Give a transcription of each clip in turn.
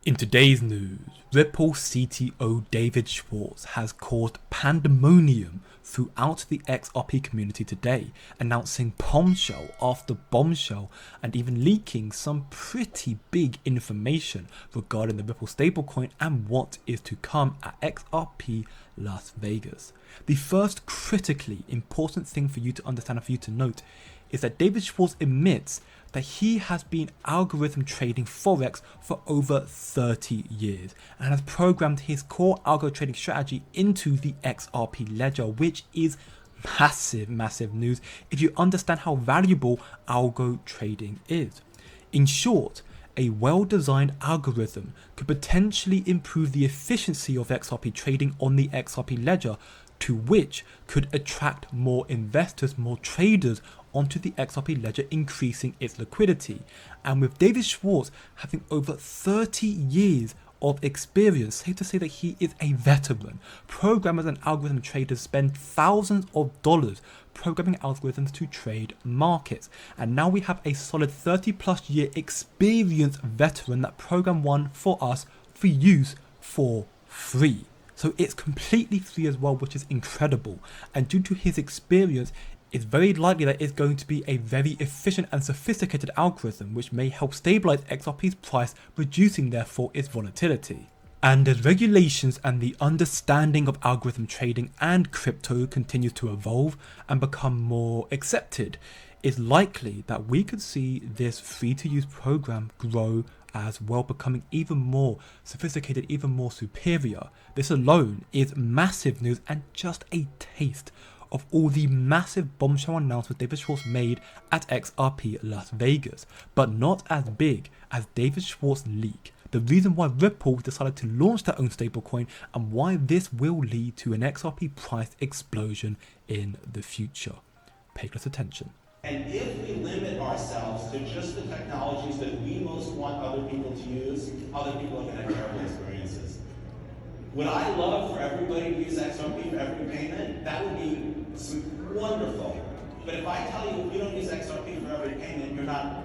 In today's news, Ripple CTO David Schwartz has caused pandemonium throughout the XRP community today, announcing bombshell after bombshell and even leaking some pretty big information regarding the Ripple stablecoin and what is to come at XRP Las Vegas. The first critically important thing for you to understand and for you to note is that David Schwartz admits that he has been algorithm trading Forex for over 30 years and has programmed his core algo trading strategy into the XRP ledger, which is massive news if you understand how valuable algo trading is. In short, a well-designed algorithm could potentially improve the efficiency of XRP trading on the XRP ledger, to which could attract more investors, more traders onto the XRP ledger, increasing its liquidity. And with David Schwartz having over 30 years of experience, safe to say that he is a veteran. Programmers and algorithm traders spend thousands of dollars programming algorithms to trade markets, and now we have a solid 30+ year experienced veteran that programmed one for us for use for free. So it's completely free as well, which is incredible, and due to his experience, it's very likely that it's going to be a very efficient and sophisticated algorithm which may help stabilize XRP's price, reducing therefore its volatility. And as regulations and the understanding of algorithm trading and crypto continues to evolve and become more accepted, it's likely that we could see this free-to-use program grow as well, becoming even more sophisticated, even more superior. This alone is massive news and just a taste of all the massive bombshell announcements David Schwartz made at XRP Las Vegas, but not as big as David Schwartz leak. The reason why Ripple decided to launch their own stablecoin and why this will lead to an XRP price explosion in the future. Pay close attention. And if we limit ourselves to just the technologies that we most want other people to use, other people are going to have terrible experiences. Would I love for everybody to use XRP for every payment? That would be wonderful. But if I tell you if you don't use XRP for every payment,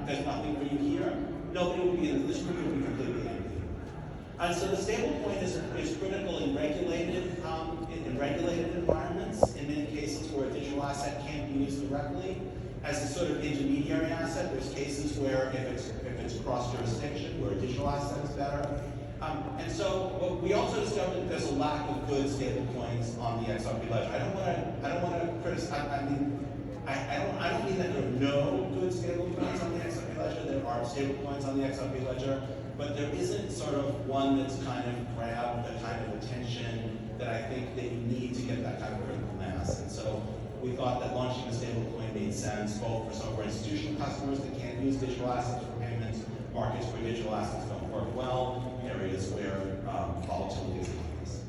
there's nothing for you here, nobody will be in this group will be completely empty. And so the stablecoin is critical in regulated environments, in many cases where a digital asset can't be used directly. As a sort of intermediary asset, there's cases where if it's cross jurisdiction, where a digital asset is better. And so we also discovered that there's a lack of good stablecoins on the XRP ledger. I don't want to criticize. I don't mean that there are no good stablecoins on the XRP ledger. There are stablecoins on the XRP ledger, but there isn't sort of one that's kind of grabbed the kind of attention that I think that you need to get that kind of critical mass. And so we thought that launching a stablecoin made sense, both for some of our institutional customers that can't use digital assets for payments, markets where digital assets don't work well, areas where volatility is the case.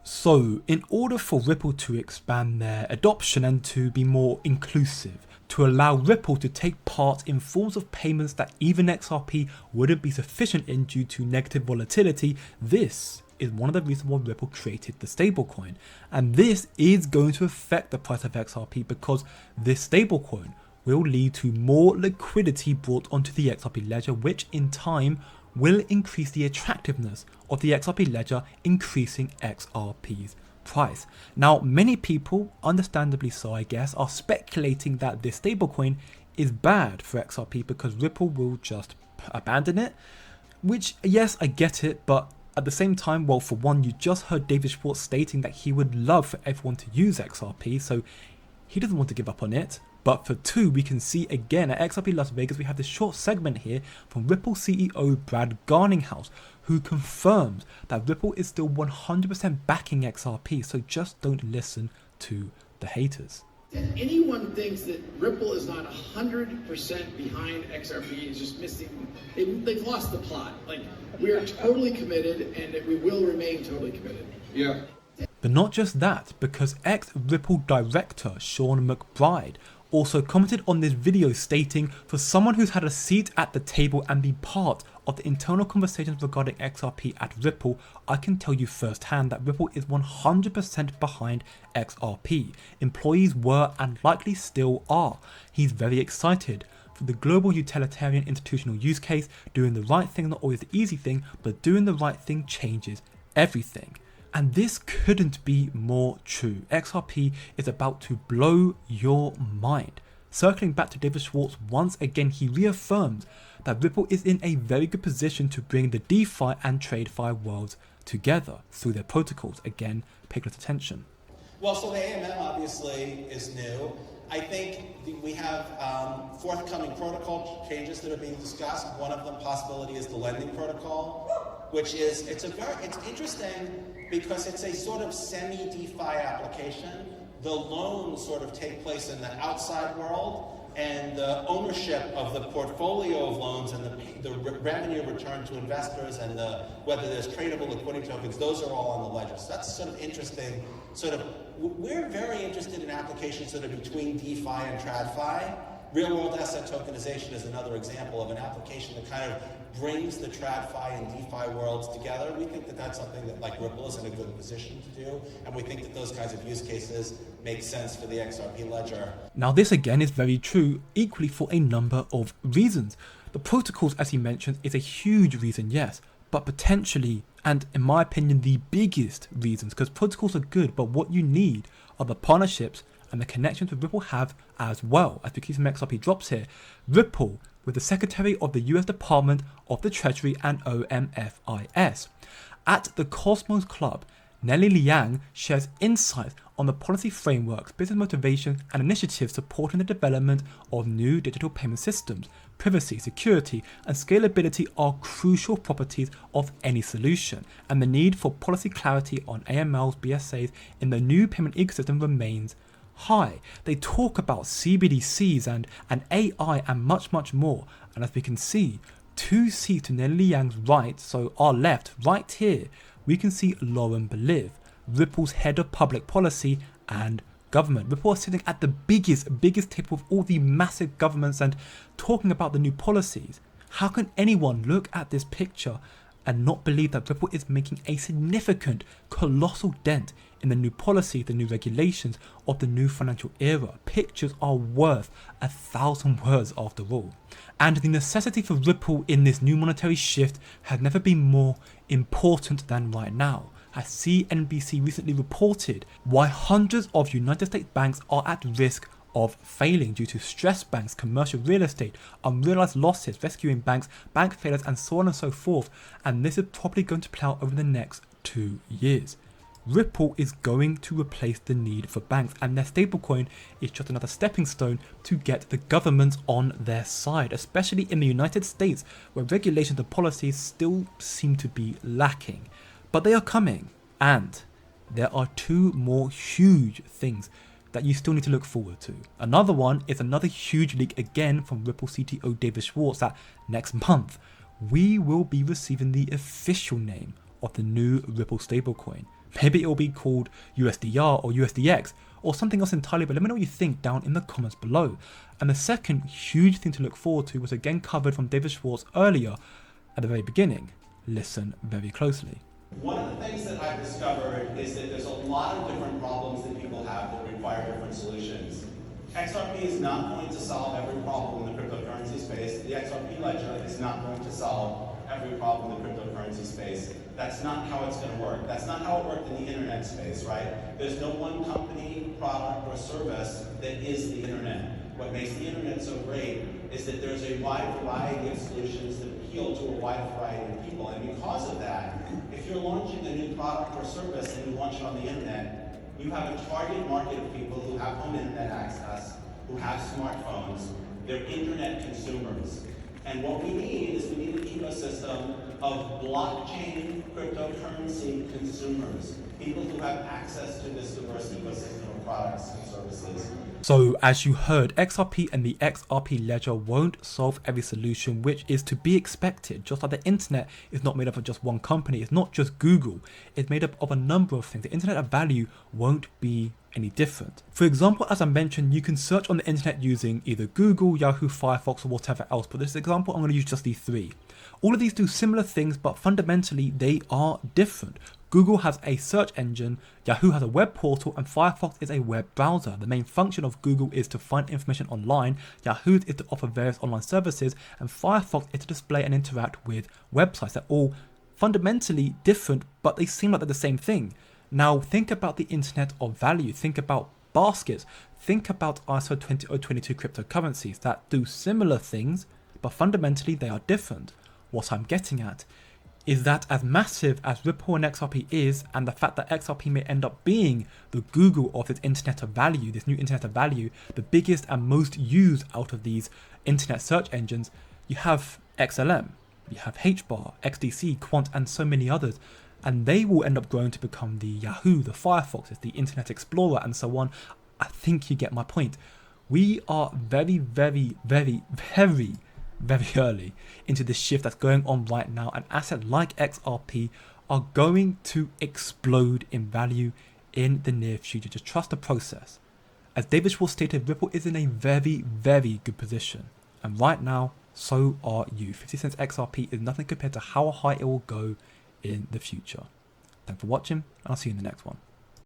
So in order for Ripple to expand their adoption and to be more inclusive, to allow Ripple to take part in forms of payments that even XRP wouldn't be sufficient in due to negative volatility, this is one of the reasons why Ripple created the stablecoin. And this is going to affect the price of XRP because this stablecoin will lead to more liquidity brought onto the XRP ledger, which in time will increase the attractiveness of the XRP ledger, increasing XRP's price. Now, many people, understandably so I guess, are speculating that this stablecoin is bad for XRP because Ripple will just abandon it, which yes, I get it, but at the same time, well, for one, you just heard David Schwartz stating that he would love for everyone to use XRP, so he doesn't want to give up on it. But for two, we can see again at XRP Las Vegas, we have this short segment here from Ripple CEO Brad Garninghouse, who confirms that Ripple is still 100% backing XRP, so just don't listen to the haters. If anyone thinks that Ripple is not 100% behind XRP, is just missing, they've lost the plot. Like, we are totally committed, and we will remain totally committed. Yeah. But not just that, because ex-Ripple director Sean McBride also commented on this video stating, for someone who's had a seat at the table and be part of the internal conversations regarding XRP at Ripple, I can tell you firsthand that Ripple is 100% behind XRP. Employees were and likely still are. He's very excited. for the global utilitarian institutional use case. Doing the right thing, not always the easy thing, but doing the right thing changes everything. And this couldn't be more true. XRP is about to blow your mind. Circling back to David Schwartz, once again he reaffirms that Ripple is in a very good position to bring the DeFi and TradeFi worlds together through their protocols. Again, pay close attention. Well, so the AMM obviously is new. I think we have forthcoming protocol changes that are being discussed. One of them possibility is the lending protocol, which is, it's interesting because it's a sort of semi-DeFi application. The loans sort of take place in the outside world, and the ownership of the portfolio of loans and the revenue return to investors and whether there's tradable liquidity tokens, those are all on the ledger. So that's sort of interesting. We're very interested in applications that are between DeFi and TradFi. Real world asset tokenization is another example of an application that kind of brings the TradFi and DeFi worlds together. We think that that's something that like Ripple is in a good position to do, and we think that those kinds of use cases make sense for the XRP ledger. Now this again is very true, equally for a number of reasons. The protocols, as he mentioned, is a huge reason, yes, but potentially, and in my opinion, the biggest reasons, because protocols are good, but what you need are the partnerships and the connections that Ripple have as well. As we keep some XRP drops here, Ripple with the Secretary of the US Department of the Treasury and OMFIS. At the Cosmos Club, Nelly Liang shares insights on the policy frameworks, business motivations, and initiatives supporting the development of new digital payment systems. Privacy, security, and scalability are crucial properties of any solution, and the need for policy clarity on AMLs, BSAs in the new payment ecosystem remains high. They talk about CBDCs and AI and much more. And as we can see, 2 seats to Nelly Liang's right, so our left, right here, we can see Lauren Beliv, Ripple's head of public policy and government. Ripple is sitting at the biggest table of all the massive governments and talking about the new policies. How can anyone look at this picture and not believe that Ripple is making a significant, colossal dent in the new policy, the new regulations of the new financial era? Pictures are worth 1,000 words after all. And the necessity for Ripple in this new monetary shift has never been more important than right now. As CNBC recently reported, why hundreds of United States banks are at risk of failing due to stressed banks, commercial real estate, unrealized losses, rescuing banks, bank failures, and so on and so forth. And this is probably going to play out over the next 2 years. Ripple is going to replace the need for banks, and their stablecoin is just another stepping stone to get the governments on their side, especially in the United States, where regulations and policies still seem to be lacking. But they are coming, and there are 2 more huge things that you still need to look forward to. Another one is another huge leak again from Ripple CTO David Schwartz that next month we will be receiving the official name of the new Ripple stablecoin. Maybe it will be called USDR or USDX or something else entirely, but let me know what you think down in the comments below. And the second huge thing to look forward to was again covered from David Schwartz earlier at the very beginning. Listen very closely. One of the things that I've discovered is that there's a lot of different problems that people have that require different solutions. XRP is not going to solve every problem in the cryptocurrency space. The XRP ledger is not going to solve every problem in the cryptocurrency space. That's not how it's going to work. That's not how it worked in the internet space, right? There's no one company, product, or service that is the internet. What makes the internet so great is that there's a wide variety of solutions that appeal to a wide variety of people. And because of that, if you're launching a new product or service and you launch it on the internet, you have a target market of people who have home internet access, who have smartphones. They're internet consumers. And what we need is we need an ecosystem of blockchain cryptocurrency consumers, people who have access to this diverse ecosystem of products and services. So as you heard, XRP and the XRP ledger won't solve every solution, which is to be expected. Just like the internet is not made up of just one company, it's not just Google, it's made up of a number of things. The internet of value won't be any different. For example, as I mentioned, you can search on the internet using either Google, Yahoo, Firefox, or whatever else, but this example I'm going to use just these 3. All of these do similar things, but fundamentally they are different. Google has a search engine, Yahoo has a web portal, and Firefox is a web browser. The main function of Google is to find information online, Yahoo is to offer various online services, and Firefox is to display and interact with websites. They're all fundamentally different, but they seem like they're the same thing. Now think about the internet of value, think about baskets, think about ISO 20022 cryptocurrencies that do similar things, but fundamentally they are different. What I'm getting at is that as massive as Ripple and XRP is, and the fact that XRP may end up being the Google of this internet of value, this new internet of value, the biggest and most used out of these internet search engines, you have XLM, you have HBAR, XDC, Quant, and so many others, and they will end up growing to become the Yahoo, the Firefox, the Internet Explorer, and so on. I think you get my point. We are very, very, very, very early into this shift that's going on right now, and assets like XRP are going to explode in value in the near future. Just trust the process. As David Schwartz stated, Ripple is in a very, very good position, and right now so are you. 50 cents XRP is nothing compared to how high it will go in the future. Thanks for watching, and I'll see you in the next one.